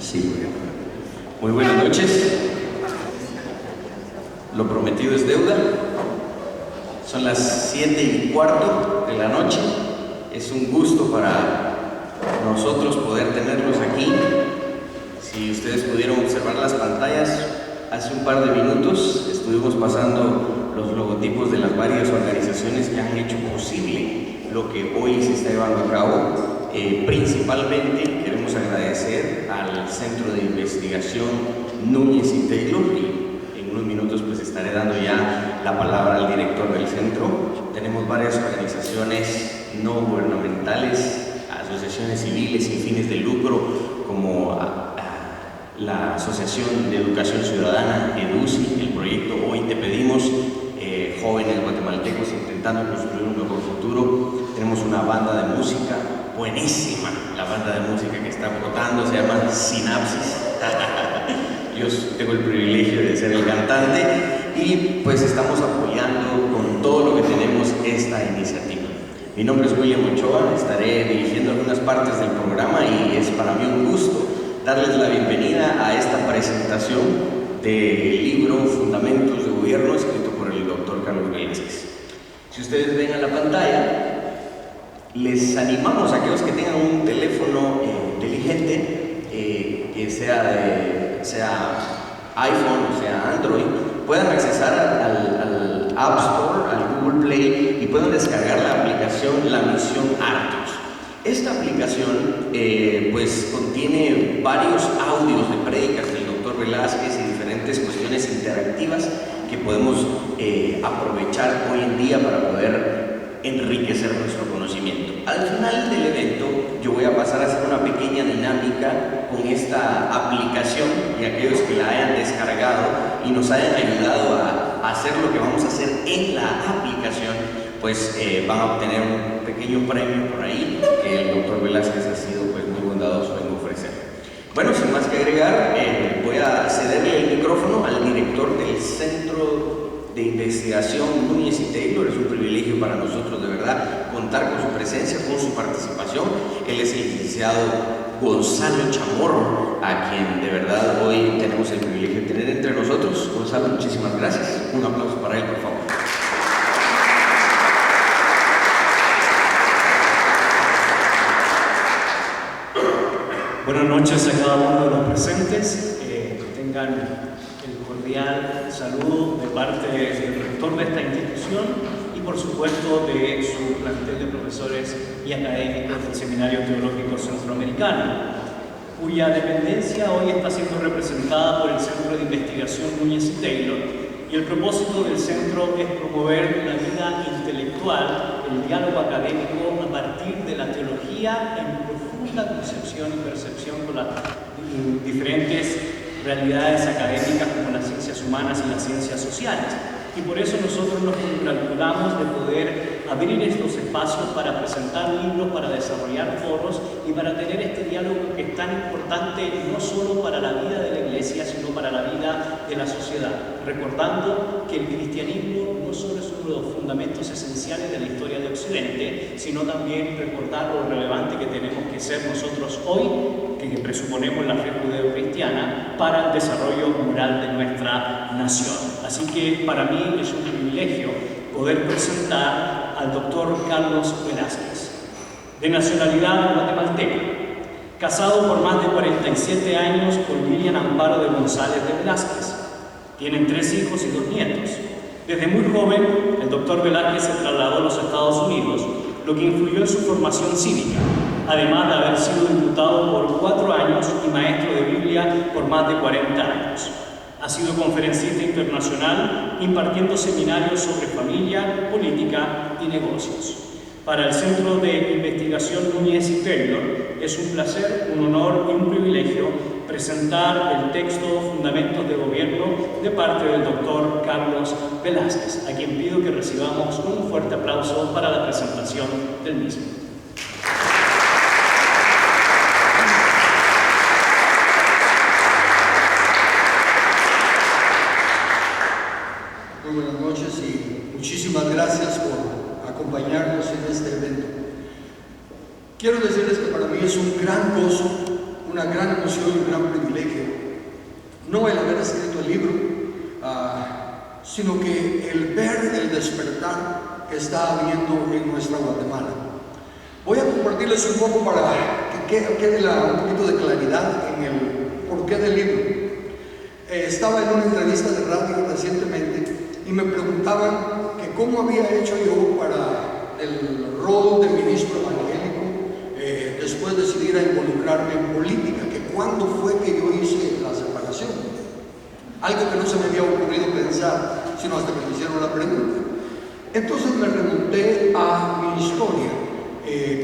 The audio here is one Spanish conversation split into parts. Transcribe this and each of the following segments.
Sí. Muy buenas noches. Lo prometido es deuda. Son las 7:15 de la noche. Es un gusto para nosotros poder tenerlos aquí. Si ustedes pudieron observar las pantallas, hace un par de minutos estuvimos pasando los logotipos de las varias organizaciones que han hecho posible lo que hoy se está llevando a cabo. Principalmente queremos agradecer al Centro de Investigación Núñez y Taylor, y en unos minutos pues estaré dando ya la palabra al director del centro. Tenemos varias organizaciones no gubernamentales, asociaciones civiles sin fines de lucro, como la Asociación de Educación Ciudadana, EDUCI, el proyecto Hoy Te Pedimos, jóvenes guatemaltecos intentando construir un mejor futuro. Tenemos una banda de música buenísima, la banda de música que está brotando, se llama Sinapsis. Yo tengo el privilegio de ser el cantante y pues estamos apoyando con todo lo que tenemos esta iniciativa. Mi nombre es William Ochoa, estaré dirigiendo algunas partes del programa y es para mí un gusto darles la bienvenida a esta presentación del libro Fundamentos de Gobierno, escrito por el doctor Carlos Velázquez. Si ustedes ven a la pantalla, les animamos a aquellos que tengan un teléfono inteligente, que sea iPhone o sea Android, puedan accesar al App Store, al Google Play, y puedan descargar la aplicación La Misión Artos. Esta aplicación pues contiene varios audios de prédicas del doctor Velázquez y diferentes cuestiones interactivas que podemos aprovechar hoy en día para poder enriquecer nuestro conocimiento. Al final del evento yo voy a pasar a hacer una pequeña dinámica con esta aplicación, y aquellos que la hayan descargado y nos hayan ayudado a hacer lo que vamos a hacer en la aplicación, pues van a obtener un pequeño premio por ahí que el doctor Velázquez ha sido pues muy bondadoso en ofrecer. Bueno, sin más que agregar, voy a cederle el micrófono al director del Centro de Investigación Núñez y Taylor. Es un privilegio para nosotros de verdad contar con su presencia, con su participación. Él es el licenciado Gonzalo Chamorro, a quien de verdad hoy tenemos el privilegio de tener entre nosotros. Gonzalo, muchísimas gracias. Un aplauso para él, por favor. Buenas noches a cada uno de los presentes. Que tengan el cordial saludo de parte del rector de esta institución y por supuesto de su plantel de profesores y académicos del Seminario Teológico Centroamericano, cuya dependencia hoy está siendo representada por el Centro de Investigación Núñez y Taylor, y el propósito del centro es promover la vida intelectual, el diálogo académico a partir de la teología en profunda concepción y percepción con las diferentes realidades académicas como las ciencias humanas y las ciencias sociales. Y por eso nosotros nos congratulamos de poder abrir estos espacios para presentar libros, para desarrollar foros y para tener este diálogo que es tan importante no solo para la vida de la Iglesia, sino para la vida de la sociedad, recordando que el cristianismo no solo es uno de los fundamentos esenciales de la historia de Occidente, sino también recordar lo relevante que tenemos que ser nosotros hoy, que presuponemos la fe judeo-cristiana, para el desarrollo moral de nuestra nación. Así que para mí es un privilegio poder presentar al doctor Carlos Velázquez, de nacionalidad guatemalteca, casado por más de 47 años con Lilian Amparo de González de Velázquez. Tienen 3 hijos y 2 nietos. Desde muy joven, el doctor Velázquez se trasladó a los Estados Unidos, lo que influyó en su formación cívica, además de haber sido diputado por 4 años y maestro de Biblia por más de 40 años. Ha sido conferencista internacional impartiendo seminarios sobre familia, política y negocios. Para el Centro de Investigación Núñez y Taylor es un placer, un honor y un privilegio presentar el texto Fundamentos de Gobierno de parte del doctor Carlos Velázquez, a quien pido que recibamos un fuerte aplauso para la presentación del mismo. Muy buenas noches y muchísimas gracias por acompañarnos en este evento. Quiero decirles que para mí es un gran gozo, una gran emoción y un gran privilegio, no el haber escrito el libro, sino que el ver el despertar que está habiendo en nuestra Guatemala. Voy a compartirles un poco para que quede un poquito de claridad en el porqué del libro. Estaba en una entrevista de radio recientemente y me preguntaban que cómo había hecho yo para el rol de ministro evangélico después decidir a involucrarme en política, que cuándo fue que yo hice la separación. Algo que no se me había ocurrido pensar, sino hasta que me hicieron la pregunta. Entonces me remonté a mi historia.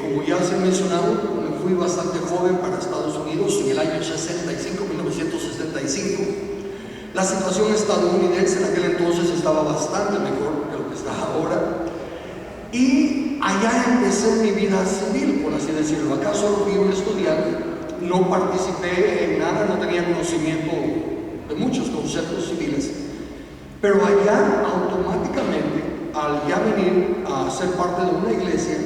Como ya se ha mencionado, me fui bastante joven para Estados Unidos en el año 1965. La situación estadounidense en aquel entonces estaba bastante mejor de lo que está ahora. Y allá empecé mi vida civil, por así decirlo. Acá solo fui un estudiante, no participé en nada, no tenía conocimiento de muchos conceptos civiles. Pero allá automáticamente, al ya venir a ser parte de una iglesia,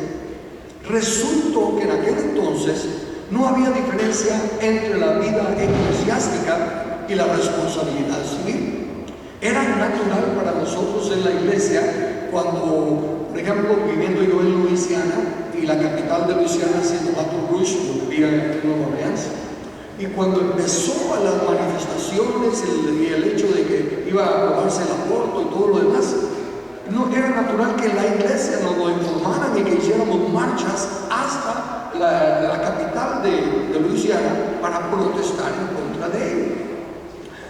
resultó que en aquel entonces no había diferencia entre la vida eclesiástica y la responsabilidad civil. Era natural para nosotros en la iglesia cuando, por ejemplo, viviendo yo en Luisiana, y la capital de Luisiana siendo Baton Rouge, donde vivía en Nueva Orleans, y cuando empezó a las manifestaciones y el hecho de que iba a aprobarse el aborto y todo lo demás, no era natural que la iglesia nos lo informaran y que hiciéramos marchas hasta la capital de Luisiana para protestar en contra de ello.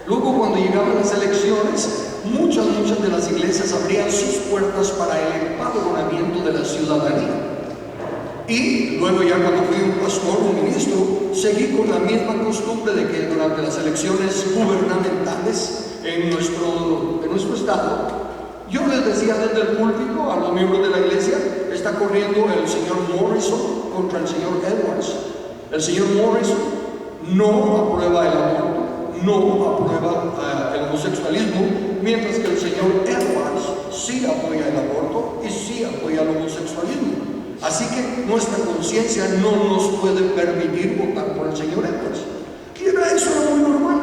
Luego, cuando llegaban las elecciones, muchas de las iglesias abrían sus puertas para el empadronamiento de la ciudadanía. Y luego, ya cuando fui un pastor, un ministro, seguí con la misma costumbre de que durante las elecciones gubernamentales en nuestro estado, yo les decía desde el púlpito a los miembros de la iglesia: está corriendo el señor Morrison contra el señor Edwards. El señor Morrison no aprueba el aborto, no aprueba el homosexualismo, mientras que el señor Edwards sí apoya el aborto y sí apoya el homosexualismo. Así que nuestra conciencia no nos puede permitir votar por el señor Edwards. Y eso era muy normal.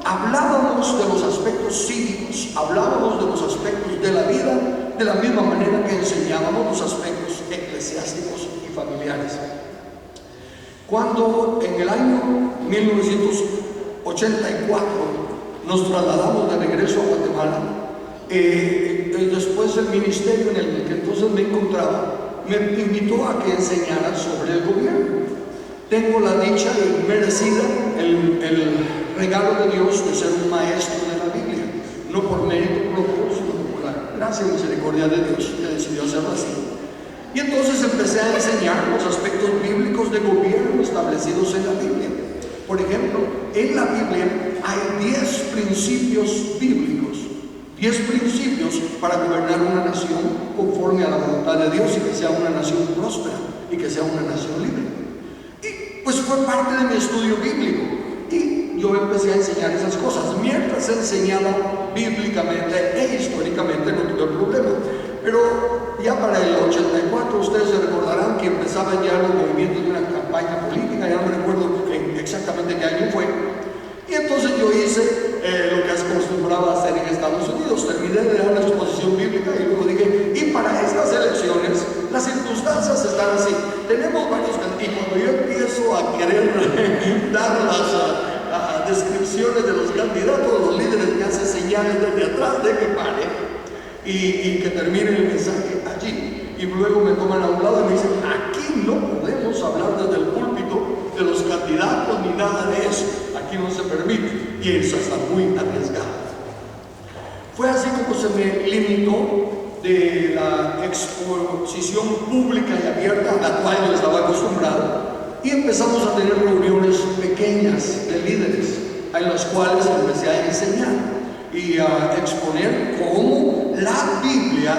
Hablábamos de los aspectos cívicos, hablábamos de los aspectos de la vida, de la misma manera que enseñábamos los aspectos eclesiásticos y familiares. Cuando en el año 1984 nos trasladamos de regreso a Guatemala, después el ministerio en el que entonces me encontraba me invitó a que enseñara sobre el gobierno. Tengo la dicha y merecida el regalo de Dios de ser un maestro de la Biblia, no por mérito propio, sino por la gracia y misericordia de Dios que decidió hacerlo así. Y entonces empecé a enseñar los aspectos bíblicos de gobierno establecidos en la Biblia. Por ejemplo, en la Biblia hay 10 principios bíblicos, 10 principios para gobernar una nación conforme a la voluntad de Dios y que sea una nación próspera y que sea una nación libre. Y pues fue parte de mi estudio bíblico y yo empecé a enseñar esas cosas. Mientras enseñaba bíblicamente e históricamente no tuve problema. Pero ya para el 84 ustedes se recordarán que empezaban ya los movimientos de una campaña política, ya no recuerdo exactamente qué año fue. Y entonces yo hice lo que acostumbraba a hacer en Estados Unidos. Terminé de dar una exposición bíblica y luego dije: y para estas elecciones las circunstancias están así. Tenemos varios candidatos. Y cuando yo empiezo a querer dar las descripciones de los candidatos, los líderes me hacen señales desde atrás de que pare y que termine el mensaje allí. Y luego me toman a un lado y me dicen: aquí no podemos hablar desde el púlpito de los candidatos ni nada de eso. Aquí no se permite. Y eso está muy arriesgado. Fue así como se me limitó de la exposición pública y abierta a la cual yo estaba acostumbrado. Y empezamos a tener reuniones pequeñas de líderes en las cuales empecé a enseñar y a exponer cómo la Biblia,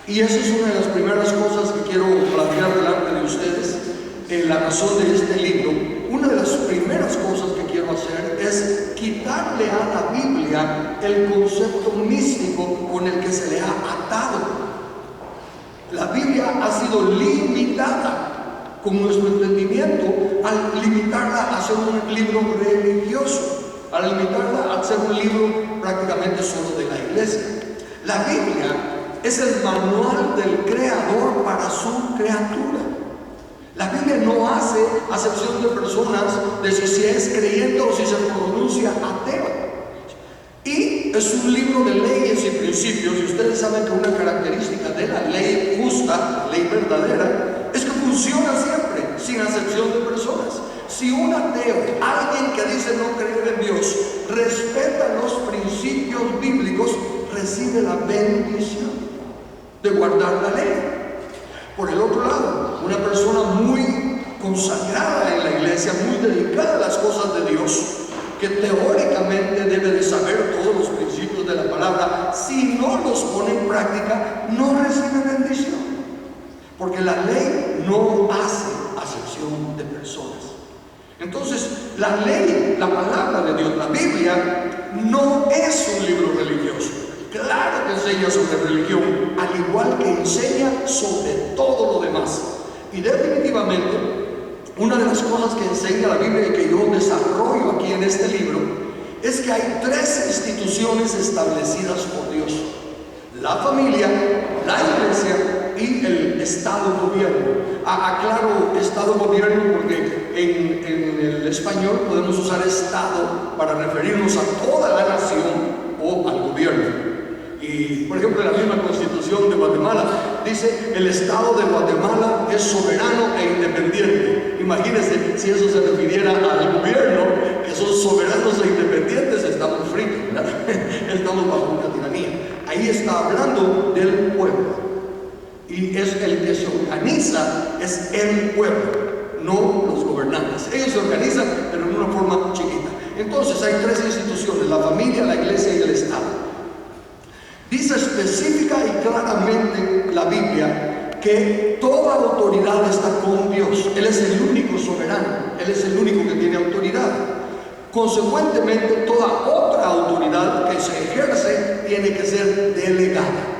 y esa es una de las primeras cosas que quiero platicar delante de ustedes, en la razón de este libro. Una de las primeras cosas que quiero hacer es quitarle a la Biblia el concepto místico con el que se le ha atado. La Biblia ha sido limitada con nuestro entendimiento al limitarla a ser un libro religioso, al limitarla a ser un libro prácticamente solo de la iglesia. La Biblia es el manual del Creador para su criatura. La Biblia no hace acepción de personas de si es creyente o si se pronuncia ateo. Y es un libro de leyes y principios, y ustedes saben que una característica de la ley justa, ley verdadera, es que funciona siempre, sin acepción de personas. Si un ateo, alguien que dice no creer en Dios, respeta los principios bíblicos, recibe la bendición de guardar la ley. Por el otro lado, una persona muy consagrada en la iglesia, muy dedicada a las cosas de Dios, que teóricamente debe de saber todos los principios de la palabra, si no los pone en práctica, no recibe bendición. Porque la ley no hace acepción de personas. Entonces, la ley, la palabra de Dios, la Biblia, no es un libro religioso. Claro que enseña sobre religión, al igual que enseña sobre todo lo demás. Y definitivamente, una de las cosas que enseña la Biblia y que yo desarrollo aquí en este libro es que hay tres instituciones establecidas por Dios: la familia, la iglesia y el Estado-gobierno. Aclaro Estado-gobierno porque en el español podemos usar Estado para referirnos a toda la nación o al gobierno. Y por ejemplo, en la misma Constitución de Guatemala dice: el Estado de Guatemala es soberano e independiente. Imagínense si eso se refiriera al gobierno, que son soberanos e independientes, estamos fritos, ¿verdad? Estamos bajo una tiranía. Ahí está hablando del pueblo. Y es el que se organiza, es el pueblo, no los gobernantes. Ellos se organizan, pero en una forma chiquita. Entonces hay tres instituciones: la familia, la iglesia y el Estado. Dice específica y claramente la Biblia que toda autoridad está con Dios. Él es el único soberano, Él es el único que tiene autoridad. Consecuentemente, toda otra autoridad que se ejerce tiene que ser delegada.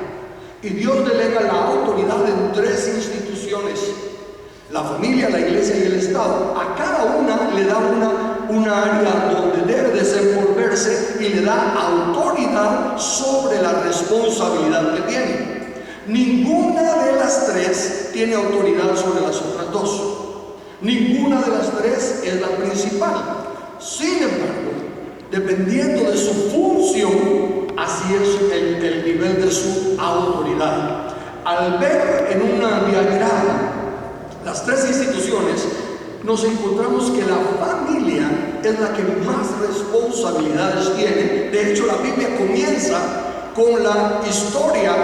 Y Dios delega la autoridad en tres instituciones: la familia, la iglesia y el Estado. A cada una le da una área donde debe desenvolverse y le da autoridad sobre la responsabilidad que tiene. Ninguna de las tres tiene autoridad sobre las otras dos. Ninguna de las tres es la principal. Sin embargo, dependiendo de su función, así es el nivel de su autoridad. Al ver en una diagrama las tres instituciones, nos encontramos que la familia es la que más responsabilidades tiene. De hecho, la Biblia comienza con la historia,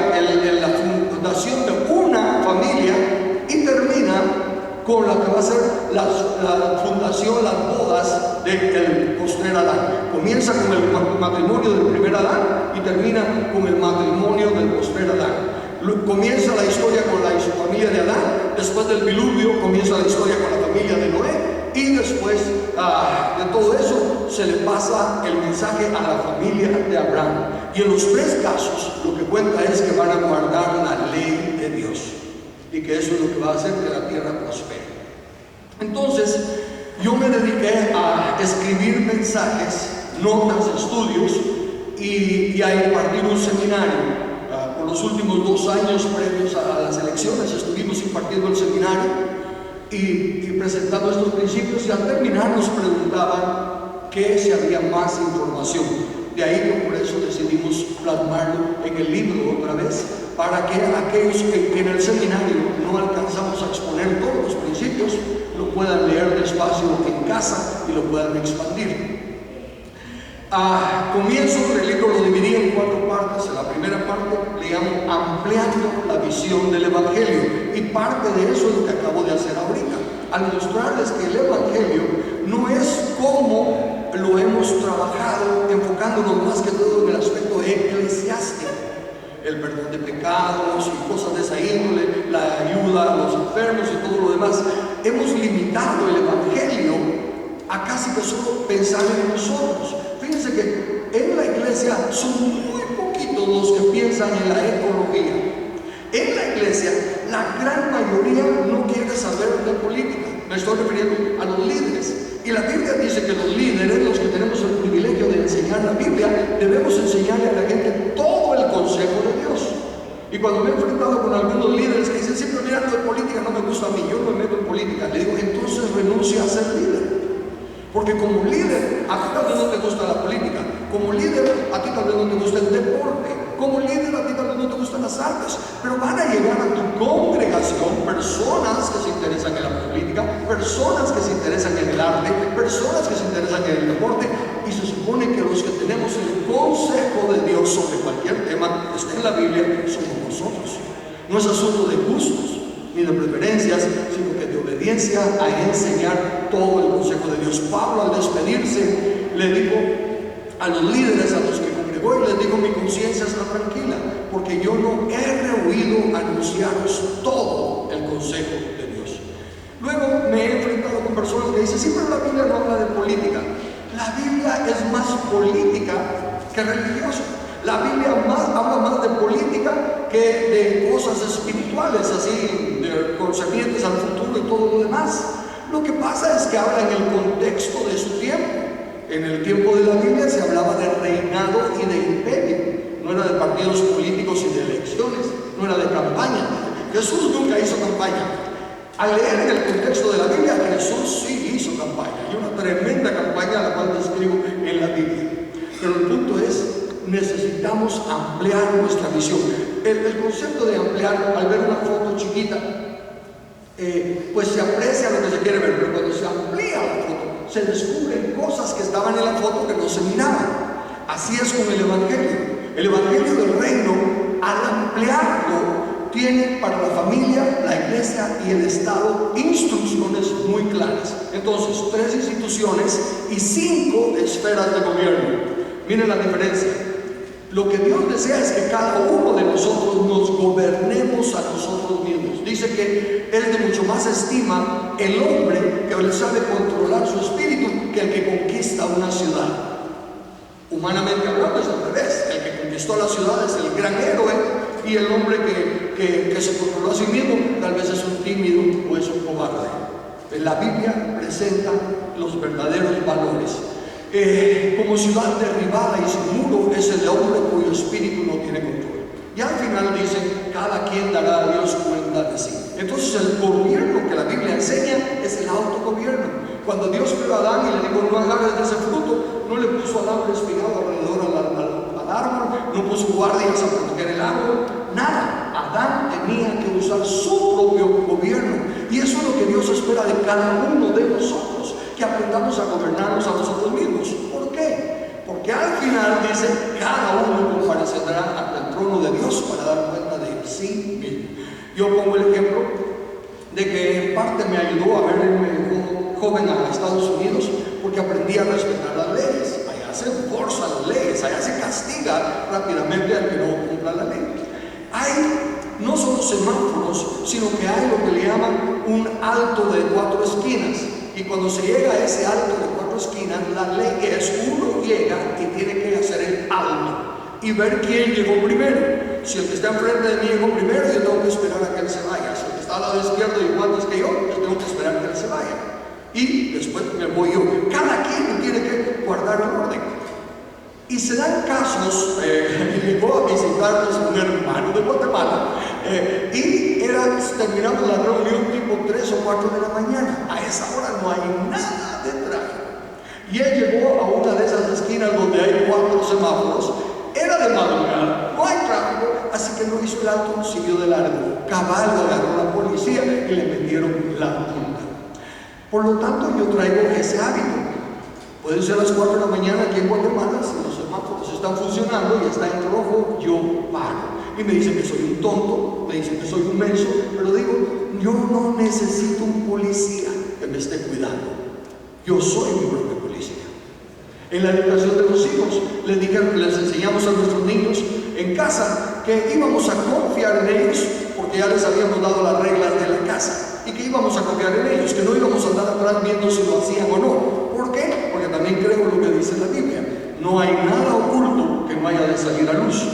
la fundación de una familia, y termina con la que va a ser la fundación, las bodas del postrer Adán. Comienza con el matrimonio del primer Adán y termina con el matrimonio del postrer Adán. Comienza la historia con la familia de Adán, después del diluvio comienza la historia con la familia de Noé, y después de todo eso se le pasa el mensaje a la familia de Abraham. Y en los tres casos lo que cuenta es que van a guardar la ley de Dios y que eso es lo que va a hacer que la tierra prospere. Entonces yo me dediqué a escribir mensajes, notas, estudios y a impartir un seminario. Por los últimos 2 años previos a las elecciones estuvimos impartiendo el seminario y presentando estos principios, y al terminar nos preguntaban que si había más información. De ahí que por eso decidimos plasmarlo en el libro otra vez, para que aquellos que en el seminario no alcanzamos a exponer todos los principios lo puedan leer despacio en casa y lo puedan expandir. Comienzo del libro, lo dividí en 4 partes. En la primera parte le llamo ampliando la visión del Evangelio, y parte de eso es lo que acabo de hacer ahorita, al mostrarles que el Evangelio no es como lo hemos trabajado, enfocándonos más que todo en el aspecto eclesiástico, el perdón de pecados y cosas de esa índole, la ayuda a los enfermos y todo lo demás. Hemos limitado el Evangelio a casi que solo pensar en nosotros. Fíjense que en la iglesia son muy poquitos los que piensan en la ecología. En la iglesia, la gran mayoría no quiere saber de política. Me estoy refiriendo a los líderes. Y la Biblia dice que los líderes, los que tenemos el privilegio de enseñar la Biblia, debemos enseñarle a la gente todo el consejo de Dios. Y cuando me he enfrentado con algunos líderes que dicen, siempre mira, lo de política no me gusta a mí, yo no me meto en política, le digo, entonces renuncia a ser líder. Porque como líder, a ti tal vez no te gusta la política, como líder, a ti tal vez no te gusta el deporte, como líder, a ti tal vez no te gustan las artes, pero van a llegar a tu congregación personas que se interesan en la política, personas que se interesan en el arte, personas que se interesan en el deporte, y se supone que los que tenemos el consejo de Dios sobre cualquier tema que esté en la Biblia somos nosotros. No es asunto de gustos ni de preferencias, sino que de obediencia a enseñar todo el consejo de Dios. Pablo, al despedirse, le dijo a los líderes a los que congregó, y les digo, mi conciencia está tranquila, porque yo no he rehuido anunciaros todo el consejo de Dios. Luego me he enfrentado con personas que dicen, sí, pero la Biblia no habla de política. La Biblia es más política que religiosa. La Biblia habla más de política que de cosas espirituales, así, de concernientes al futuro y todo lo demás. Lo que pasa es que habla en el contexto de su tiempo. En el tiempo de la Biblia se hablaba de reinado y de imperio. No era de partidos políticos y de elecciones, no era de campaña. Jesús nunca hizo campaña. Al leer en el contexto de la Biblia, Jesús sí hizo campaña, y una tremenda campaña la cual describo en la Biblia. Pero el punto es, necesitamos ampliar nuestra visión. El concepto de ampliar, al ver una foto chiquita, pues se aprecia lo que se quiere ver, pero cuando se amplía la foto, se descubren cosas que estaban en la foto que no se miraban. Así es con el Evangelio. El Evangelio del Reino, al ampliarlo, tiene para la familia, la iglesia y el Estado instrucciones muy claras. Entonces, 3 instituciones y 5 esferas de gobierno. Miren la diferencia. Lo que Dios desea es que cada uno de nosotros nos gobernemos a nosotros mismos. Dice que es de mucho más estima el hombre que le sabe controlar su espíritu que el que conquista una ciudad. Humanamente hablando es al revés. El que conquistó la ciudad es el gran héroe, y el hombre que se controló a sí mismo tal vez es un tímido o es un cobarde. La Biblia presenta los verdaderos valores. Como ciudad derribada y sin muro es el hombre cuyo espíritu no tiene control. Y al final dice, cada quien dará a Dios cuenta de sí. Entonces el gobierno que la Biblia enseña es el autogobierno. Cuando Dios creó a Adán y le dijo, no agarres de ese fruto, no le puso a Adán respigado alrededor al árbol, no puso guardias a proteger el árbol, nada. Adán tenía que usar su propio gobierno. Y eso es lo que Dios espera de cada uno de nosotros, que aprendamos a gobernarnos a nosotros mismos. ¿Por qué? Porque al final dice, cada uno comparecerá ante el trono de Dios para dar cuenta de sí mismo. Yo pongo el ejemplo de que en parte me ayudó a verme como joven a Estados Unidos, porque aprendí a respetar las leyes. Allá se enforza las leyes, allá se castiga rápidamente al que no cumpla la ley. Hay no solo semáforos, sino que hay lo que le llaman un alto de 4 esquinas. Y cuando se llega a ese alto de 4 esquinas, la ley es, uno llega y tiene que hacer el alto y ver quién llegó primero. Si el que está enfrente de mí llegó primero, yo tengo que esperar a que él se vaya. Si el que está al lado izquierdo llegó antes que yo tengo que esperar a que él se vaya. Y después me voy yo. Cada quien tiene que guardar el orden. Y se dan casos, llegó a visitarnos un hermano de Guatemala, y terminamos la reunión tipo 3 o 4 de la mañana. A esa hora no hay nada de tráfico. Y él llegó a una de esas esquinas donde hay 4 semáforos. Era de madrugada, no hay tráfico, así que no hizo el alto, siguió de largo. Cabal lo agarró la policía y le metieron la multa. Por lo tanto, yo traigo ese hábito. Pueden ser las 4 de la mañana aquí en Guatemala, si los semáforos están funcionando y está en rojo, yo paro. Y me dicen que soy un tonto, me dicen que soy un menso, pero digo, yo no necesito un policía que me esté cuidando. Yo soy mi propio policía. En la educación de los hijos, les enseñamos a nuestros niños en casa que íbamos a confiar en ellos, porque ya les habíamos dado las reglas de la casa, y que íbamos a confiar en ellos, que no íbamos a andar atrás viendo si lo hacían o no. ¿Por qué? Porque también creo lo que dice la Biblia. No hay nada oculto que no haya de salir a luz.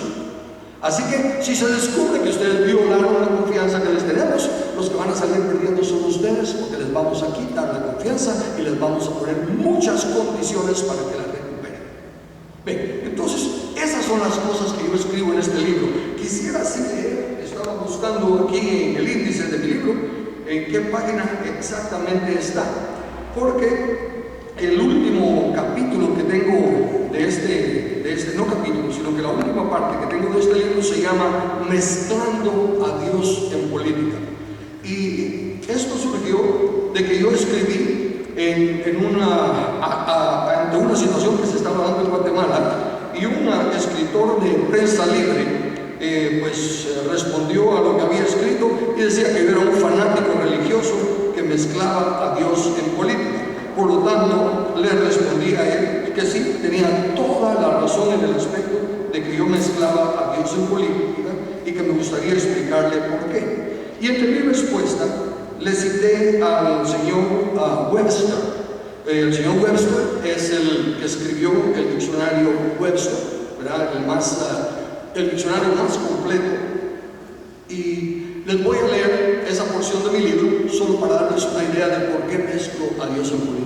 Así que si se descubre que ustedes violaron la confianza que les tenemos, los que van a salir perdiendo son ustedes, porque les vamos a quitar la confianza y les vamos a poner muchas condiciones para que la recuperen. Bien, entonces esas son las cosas que yo escribo en este libro. Quisiera así leer, estaba buscando aquí en el índice de mi libro, en qué página exactamente está, porque el último capítulo que tengo de este, no capítulo, sino que la última parte que tengo de este libro se llama Mezclando a Dios en Política. Y esto surgió de que yo escribí ante una situación que se estaba dando en Guatemala, y un escritor de Prensa Libre respondió a lo que había escrito y decía que yo era un fanático religioso que mezclaba a Dios en política. Por lo tanto, le respondí a él que sí, tenía toda la razón en el aspecto de que yo mezclaba a Dios en política y que me gustaría explicarle por qué. Y entre mi respuesta le cité al señor Webster. El señor Webster es el que escribió el diccionario Webster, ¿verdad? El diccionario más completo. Y les voy a leer esa porción de mi libro solo para darles una idea de por qué mezclo a Dios en política.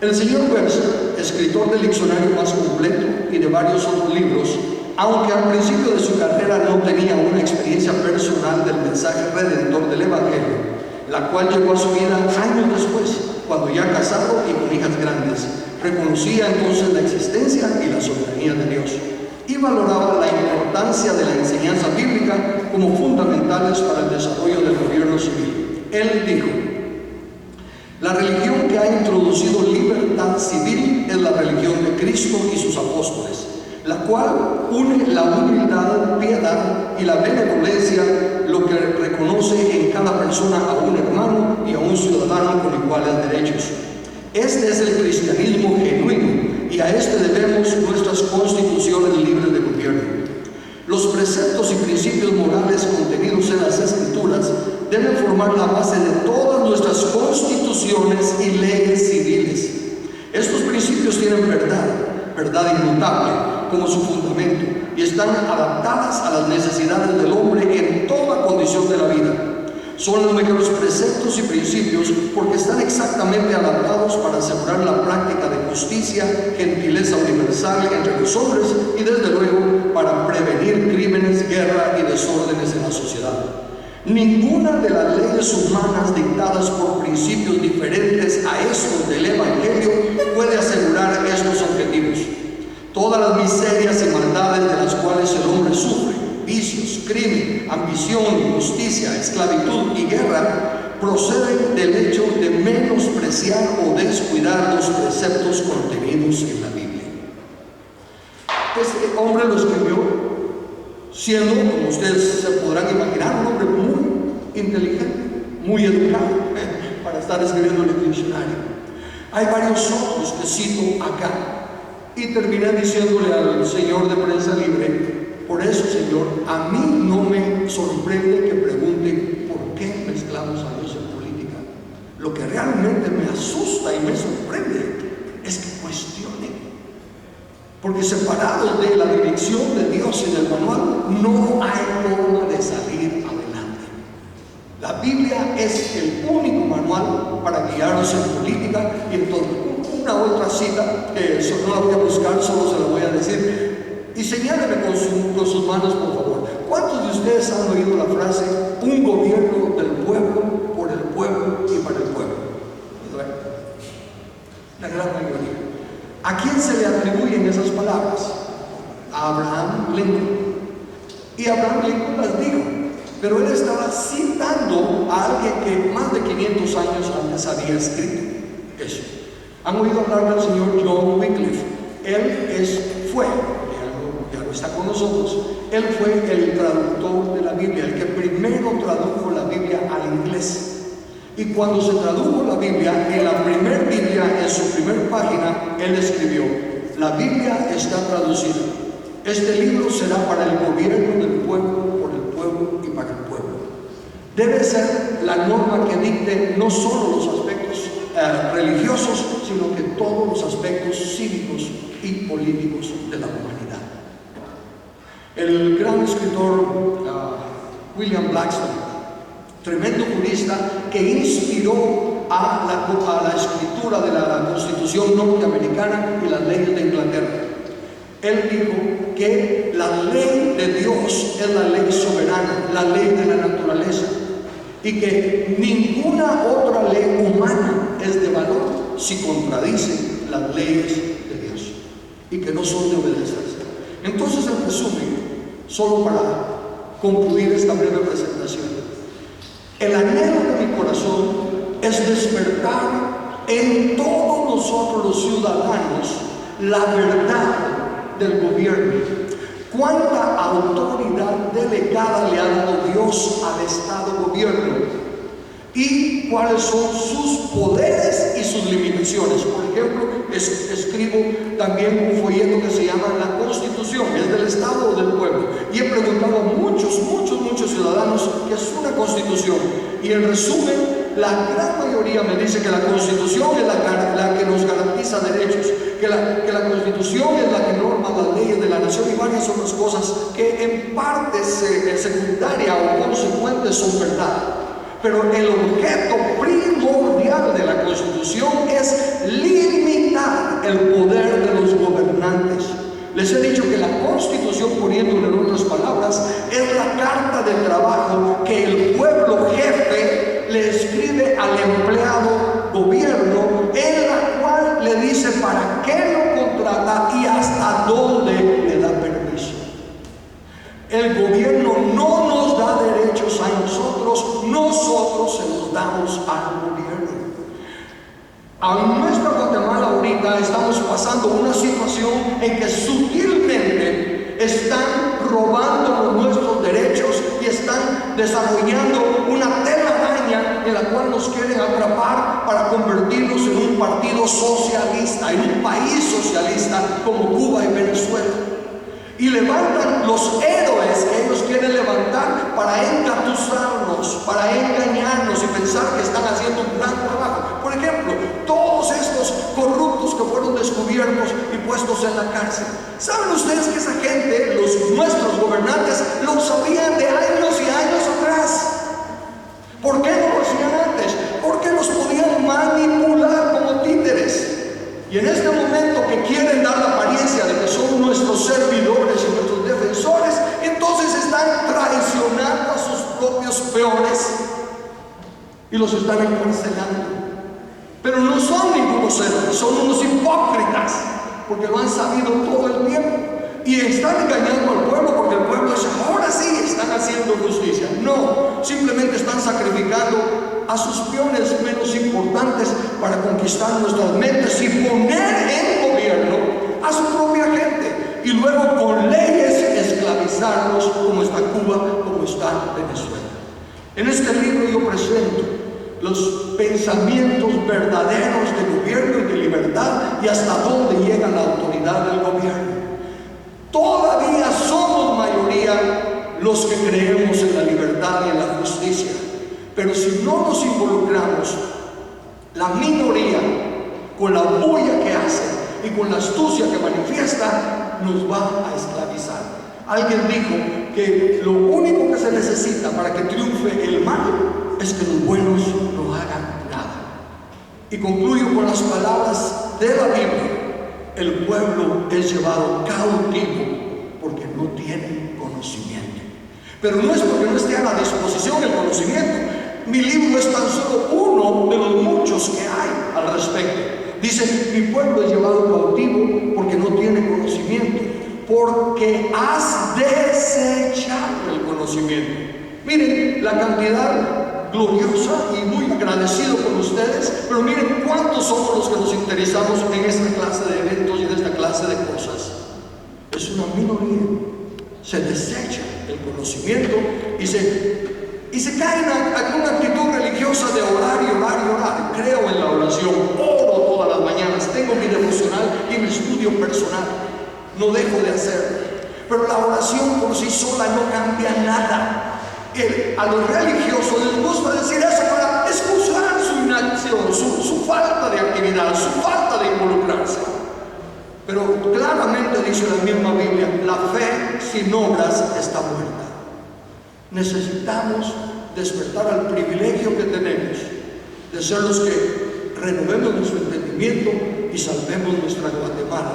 El señor Webster, escritor del diccionario más completo y de varios otros libros, aunque al principio de su carrera no tenía una experiencia personal del mensaje redentor del Evangelio, la cual llegó a su vida años después, cuando ya casado y con hijas grandes, reconocía entonces la existencia y la soberanía de Dios y valoraba la importancia de la enseñanza bíblica como fundamentales para el desarrollo del gobierno civil. Él dijo: la religión que ha introducido libertad civil es la religión de Cristo y sus apóstoles, la cual une la humildad, piedad y la benevolencia, lo que reconoce en cada persona a un hermano y a un ciudadano con iguales derechos. Este es el cristianismo genuino, y a este debemos nuestras constituciones libres de gobierno. Los preceptos y principios morales contenidos en las Escrituras deben formar la base de todas nuestras constituciones y leyes civiles. Estos principios tienen verdad inmutable como su fundamento, y están adaptadas a las necesidades del hombre en toda condición de la vida. Son los mejores preceptos y principios porque están exactamente adaptados para asegurar la práctica de justicia, gentileza universal entre los hombres y desde luego para prevenir crímenes, guerra y desórdenes en la sociedad. Ninguna de las leyes humanas dictadas por principios diferentes a estos del Evangelio puede asegurar estos objetivos. Todas las miserias y maldades de las cuales el hombre sufre, vicios, crimen, ambición, injusticia, esclavitud y guerra, proceden del hecho de menospreciar o descuidar los preceptos contenidos en la Biblia. Este hombre lo escribió siendo, como ustedes se podrán imaginar, un hombre muy inteligente, muy educado para estar escribiendo el diccionario. Hay varios otros que cito acá, y terminé diciéndole al señor de Prensa Libre: por eso, Señor, a mí no me sorprende que pregunten por qué mezclamos a Dios en política. Lo que realmente me asusta y me sorprende es que cuestionen, porque separados de la dirección de Dios y del manual no hay forma de salir adelante. La Biblia es el único manual para guiarnos en política. Y entonces, una otra cita que no la voy a buscar, solo se la voy a decir. Y señáleme con sus manos, por favor. ¿Cuántos de ustedes han oído la frase: un gobierno del pueblo, por el pueblo y para el pueblo? La gran mayoría. ¿A quién se le atribuyen esas palabras? A Abraham Lincoln. Y Abraham Lincoln las dijo, pero él estaba citando a alguien que más de 500 años antes había escrito eso. ¿Han oído hablar del señor John Wycliffe? Él fue, ya no está con nosotros, él fue el traductor de la Biblia, el que primero tradujo la Biblia al inglés. Y cuando se tradujo la Biblia, en la primera Biblia, en su primera página, él escribió: la Biblia está traducida. Este libro será para el gobierno del pueblo, por el pueblo y para el pueblo. Debe ser la norma que dicte no solo los aspectos religiosos, sino que todos los aspectos cívicos y políticos de la humanidad. El gran escritor William Blackstone, tremendo jurista que inspiró a la escritura de la Constitución norteamericana y las leyes de Inglaterra. Él dijo que la ley de Dios es la ley soberana, la ley de la naturaleza, y que ninguna otra ley humana es de valor si contradice las leyes de Dios y que no son de obedecerse. Entonces, en resumen, solo para concluir esta breve presentación, el anhelo de mi corazón es despertar en todos nosotros los ciudadanos la verdad del gobierno. ¿Cuánta autoridad delegada le ha dado Dios al Estado-gobierno? ¿Y cuáles son sus poderes y sus limitaciones? Por ejemplo, escribo también un folleto que se llama La Constitución, ¿es del Estado o del pueblo? Y he preguntado a muchos ciudadanos qué es una Constitución. Y en resumen, la gran mayoría me dice que la Constitución es la que nos garantiza derechos, que la Constitución es la que norma las leyes de la nación y varias otras cosas que en parte secundaria o consecuentes son verdad. Pero el objeto primordial de la Constitución es limitar el poder de los gobernantes. Les he dicho que la Constitución, poniéndolo en otras palabras, es la carta de trabajo que el pueblo jefe le escribe al empleado gobierno, en la cual le dice para qué lo contrata y hasta dónde le da permiso. El gobierno no nos da derechos a nosotros se los damos al gobierno. En nuestra Guatemala ahorita estamos pasando una situación en que sutilmente están robando nuestros derechos y están desarrollando una telaraña en la cual nos quieren atrapar para convertirnos en un partido socialista, en un país socialista como Cuba y Venezuela. Y levantan los héroes que ellos quieren levantar para engatusarnos, para engañarnos y pensar que están haciendo un gran trabajo. Por ejemplo, todos estos corruptos que fueron descubiertos y puestos en la cárcel. ¿Saben ustedes que esa gente, nuestros gobernantes, lo sabían de años y años atrás? ¿Por qué no lo hacían antes? Porque los podían manipular como títeres. Y en este momento que quieren dar la apariencia de que son nuestros servidores y nuestros defensores, entonces están traicionando a sus propios peores y los están encarcelando. Pero no son ningunos héroes, son unos hipócritas, porque lo han sabido todo el tiempo. Y están engañando al pueblo porque el pueblo dice, ahora sí están haciendo justicia. No, simplemente están sacrificando a sus peones menos importantes para conquistar nuestras mentes y poner en gobierno a su propia gente. Y luego con leyes esclavizarlos como está Cuba, como está Venezuela. En este libro yo presento los pensamientos verdaderos de gobierno y de libertad y hasta dónde llega la autoridad del gobierno. Todavía somos mayoría los que creemos en la libertad y en la justicia, pero si no nos involucramos, la minoría, con la bulla que hace y con la astucia que manifiesta, nos va a esclavizar. Alguien dijo que lo único que se necesita para que triunfe el mal es que los buenos no hagan nada. Y concluyo con las palabras de la Biblia. El pueblo es llevado cautivo porque no tiene conocimiento. Pero no es porque no esté a la disposición el conocimiento. Mi libro es tan solo uno de los muchos que hay al respecto. Dice, mi pueblo es llevado cautivo porque no tiene conocimiento, porque has desechado el conocimiento. Miren la cantidad gloriosa y muy agradecido con ustedes, pero miren cuántos somos los que nos interesamos en esta clase de eventos y en esta clase de cosas. Es una minoría. Se desecha el conocimiento y se cae en una actitud religiosa de orar y orar y orar. Creo en la oración, oro todas las mañanas, tengo mi devocional y mi estudio personal, no dejo de hacerlo. Pero la oración por sí sola no cambia nada. A los religiosos les gusta decir eso para excusar su inacción, su falta de actividad, su falta de involucrarse. Pero claramente dice la misma Biblia, la fe sin obras está muerta. Necesitamos despertar al privilegio que tenemos de ser los que renovemos nuestro entendimiento y salvemos nuestra Guatemala,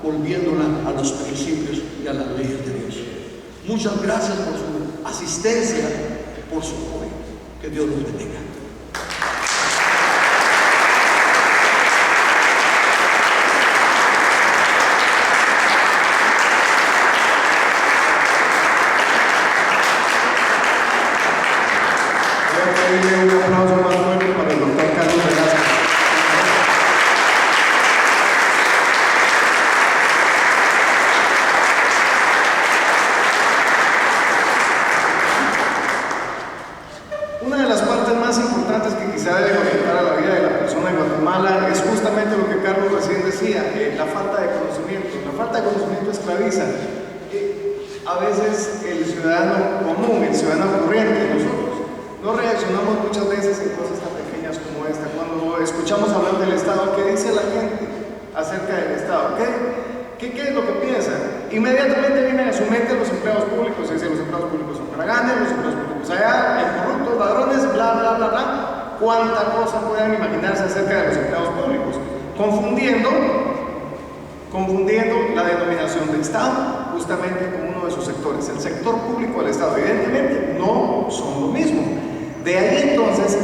volviéndola a los principios y a las leyes de Dios. Muchas gracias por su asistencia, por su apoyo. Que Dios los bendiga. Un aplauso más fuerte para el doctor Carlos Velázquez. Una de las partes más importantes que quizá debe orientar a la vida de la persona en Guatemala es justamente lo que Carlos recién decía, la falta de conocimiento. La falta de conocimiento esclaviza. A veces el ciudadano común, el ciudadano corriente, nosotros no reaccionamos muchas veces en cosas tan pequeñas como esta. Cuando escuchamos hablar del Estado, ¿qué dice la gente acerca del Estado? ¿Qué es lo que piensa? Inmediatamente vienen a su mente los empleados públicos, es decir, los empleados públicos son haraganes, los empleados públicos allá, corruptos, ladrones, bla, bla, bla, bla. Cuánta cosa puedan imaginarse acerca de los empleados públicos, confundiendo la denominación de Estado justamente con uno de sus sectores. El sector público del Estado, evidentemente, no son lo mismo. De ahí entonces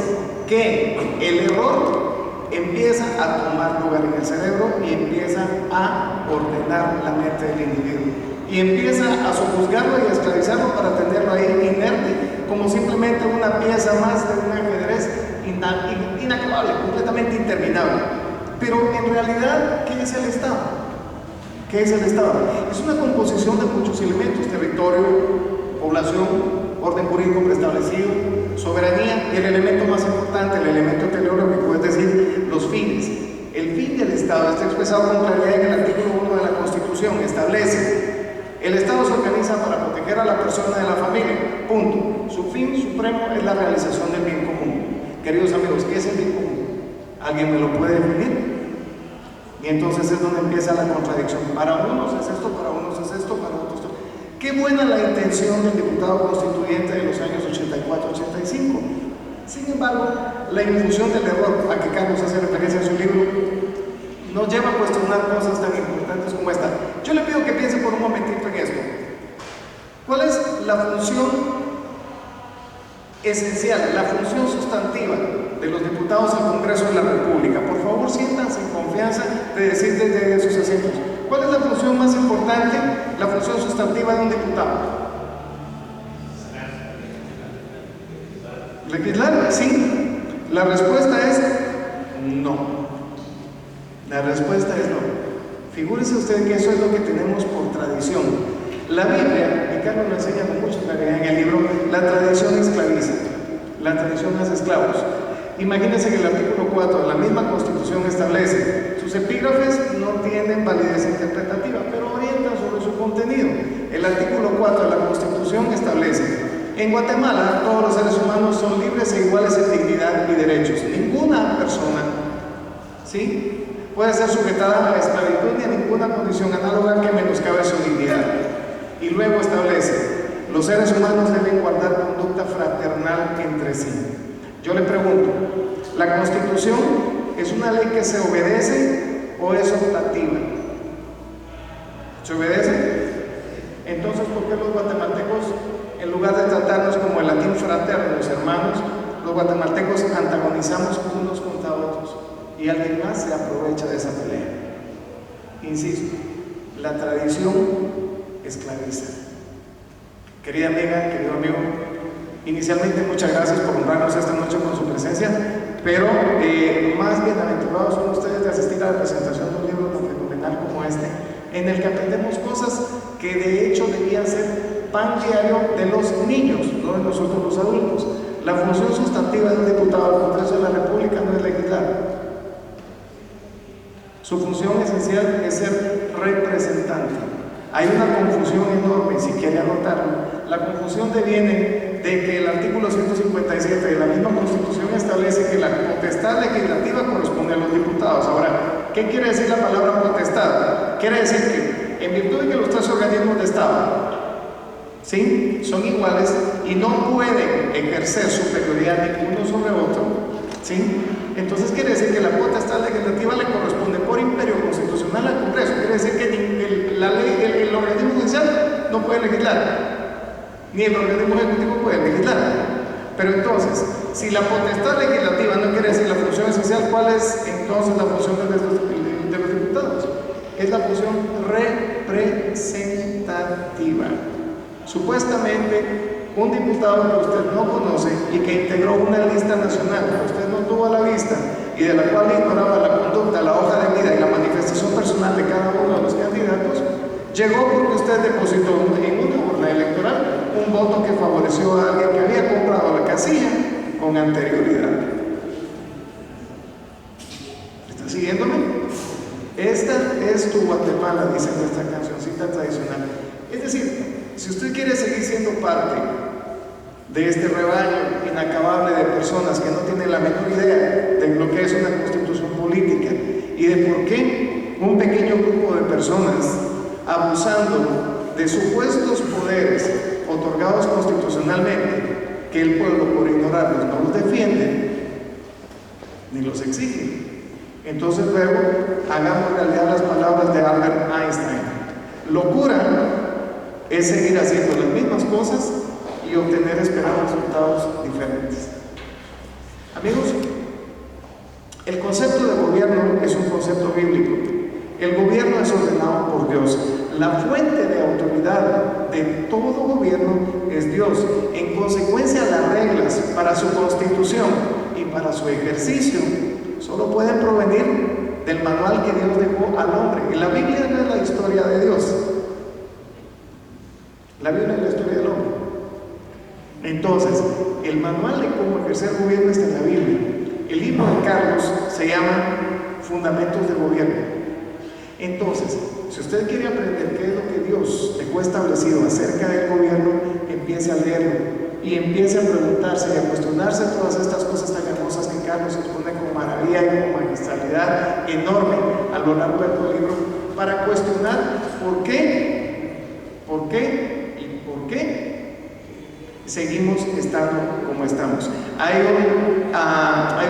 que el error empieza a tomar lugar en el cerebro y empieza a ordenar la mente del individuo y empieza a sojuzgarlo y a esclavizarlo para tenerlo ahí inerte, como simplemente una pieza más de un ajedrez inacabable, completamente interminable. Pero en realidad, ¿qué es el Estado? ¿Qué es el Estado? Es una composición de muchos elementos: territorio, población, orden jurídico preestablecido, soberanía y el elemento más importante, el elemento teleológico, es decir, los fines. El fin del Estado está expresado con claridad en el artículo 1 de la Constitución. Establece: el Estado se organiza para proteger a la persona de la familia. Punto. Su fin supremo es la realización del bien común. Queridos amigos, ¿qué es el bien común? ¿Alguien me lo puede definir? Y entonces es donde empieza la contradicción. Para unos es esto, para unos es esto, para otros esto. Qué buena la intención del diputado constituyente de los años 84-85. Sin embargo, la infusión del error a que Carlos hace referencia en su libro nos lleva a cuestionar cosas tan importantes como esta. Yo le pido que piense por un momentito en esto. ¿Cuál es la función esencial, la función sustantiva de los diputados al Congreso de la República? Por favor, siéntanse en confianza de decir desde sus asientos. ¿Cuál es la función más importante, la función sustantiva de un diputado? ¿Legislar? Sí. La respuesta es no. La respuesta es no. Figúrese usted que eso es lo que tenemos por tradición. La Biblia, y Carlos lo enseña con mucha claridad en el libro, la tradición esclaviza. La tradición hace esclavos. Imagínense que el artículo 4 de la misma Constitución establece: sus epígrafes no tienen validez interpretativa, pero orientan sobre su contenido. El artículo 4 de la Constitución establece: en Guatemala todos los seres humanos son libres e iguales en dignidad y derechos. Ninguna persona, ¿sí?, puede ser sujetada a la esclavitud ni a ninguna condición análoga que menoscabe su dignidad. Y luego establece: los seres humanos deben guardar conducta fraternal entre sí. Yo le pregunto, ¿la Constitución es una ley que se obedece o es optativa? ¿Se obedece? Entonces, ¿por qué los guatemaltecos, en lugar de tratarnos como el latín fraternos, hermanos, los guatemaltecos antagonizamos unos contra otros y alguien más se aprovecha de esa pelea? Insisto, la tradición esclaviza. Querida amiga, querido amigo, inicialmente muchas gracias por honrarnos esta noche con su presencia, pero más bienaventurados son ustedes de asistir a la presentación de un libro tan fenomenal como este, en el que aprendemos cosas que de hecho debían ser pan diario de los niños, no de nosotros los adultos. La función sustantiva de un diputado al Congreso de la República no es legislar. Su función esencial es ser representante. Hay una confusión enorme, si quiere anotarlo. La confusión deviene de que el artículo 157 de la misma Constitución establece que la potestad legislativa corresponde a los diputados. Ahora, ¿qué quiere decir la palabra potestad? Quiere decir que en virtud de que los tres organismos de Estado, ¿sí?, son iguales y no pueden ejercer superioridad ninguno sobre otro, ¿sí?, entonces quiere decir que la potestad legislativa le corresponde por imperio constitucional al Congreso. Quiere decir que el organismo judicial no puede legislar, ni el organismo ejecutivo puede legislar. Pero entonces, si la potestad legislativa no quiere decir la función esencial, ¿cuál es entonces la función de los diputados? Es la función representativa. Supuestamente, un diputado que usted no conoce y que integró una lista nacional que usted no tuvo a la vista y de la cual ignoraba la conducta, la hoja de vida y la manifestación personal de cada uno de los candidatos, llegó porque usted depositó en una urna electoral un voto que favoreció a alguien que había comprado la casilla con anterioridad. ¿Está siguiéndome? Esta es tu Guatemala, dice nuestra cancioncita tradicional. Es decir, si usted quiere seguir siendo parte de este rebaño inacabable de personas que no tienen la menor idea de lo que es una constitución política y de por qué un pequeño grupo de personas, abusando de supuestos poderes otorgados constitucionalmente, que el pueblo por ignorarlos no los defiende ni los exige, entonces luego hagamos realidad las palabras de Albert Einstein: locura es seguir haciendo las mismas cosas y obtener esperados resultados diferentes. Amigos, el concepto de gobierno es un concepto bíblico. El gobierno es ordenado por Dios. La fuente de autoridad de todo gobierno es Dios. En consecuencia, las reglas para su constitución y para su ejercicio solo pueden provenir del manual que Dios dejó al hombre. Y la Biblia no es la historia de Dios. La Biblia es la historia del hombre. Entonces, el manual de cómo ejercer gobierno está en la Biblia. El libro de Carlos se llama Fundamentos de Gobierno. Entonces, si usted quiere aprender qué es lo que Dios dejó establecido acerca del gobierno, empiece a leerlo y empiece a preguntarse y a cuestionarse todas estas cosas tan hermosas que Carlos expone con maravilla y con magistralidad enorme a lo largo de todo el libro, para cuestionar por qué seguimos estando como estamos. Hay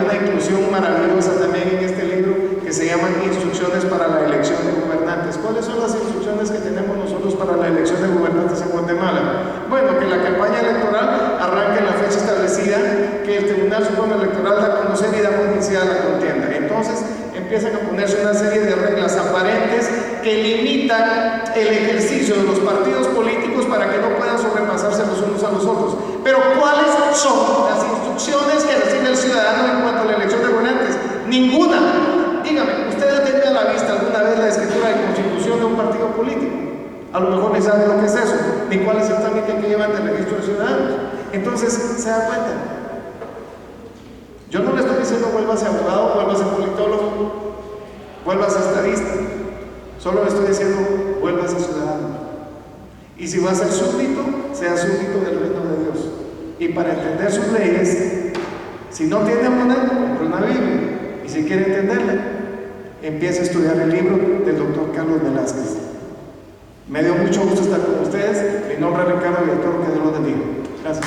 una inclusión maravillosa también en este libro que se llama Instrucciones para la elección de gobernantes. ¿Cuáles son las instrucciones que tenemos nosotros para la elección de gobernantes en Guatemala? Bueno, que la campaña electoral arranque en la fecha establecida, que el Tribunal Supremo Electoral da a conocer y da por iniciada la contienda. Entonces empiezan a ponerse una serie de reglas aparentes que limitan el ejercicio de los partidos políticos para que no puedan sobrepasarse los unos a los otros. Pero ¿cuáles son las instrucciones que recibe el ciudadano en cuanto a la elección de gobernantes? Ninguna. Dígame, ¿usted ha tenido a la vista alguna vez la escritura de constitución de un partido político? A lo mejor ni sabe lo que es eso, ni cuál es el trámite que lleva ante el registro de ciudadanos. Entonces, ¿se da cuenta? Yo no le estoy diciendo vuélvase abogado, vuélvase politólogo, vuélvase estadista. Solo le estoy diciendo vuélvase ciudadano. Y si va a ser súbdito, sea súbdito del reino de Dios. Y para entender sus leyes, si no tiene una, compre una Biblia. Y si quiere entenderla, empiece a estudiar el libro del doctor Carlos Velázquez. Me dio mucho gusto estar con ustedes. Mi nombre es Ricardo Villatoro, que Dios los bendiga. Gracias.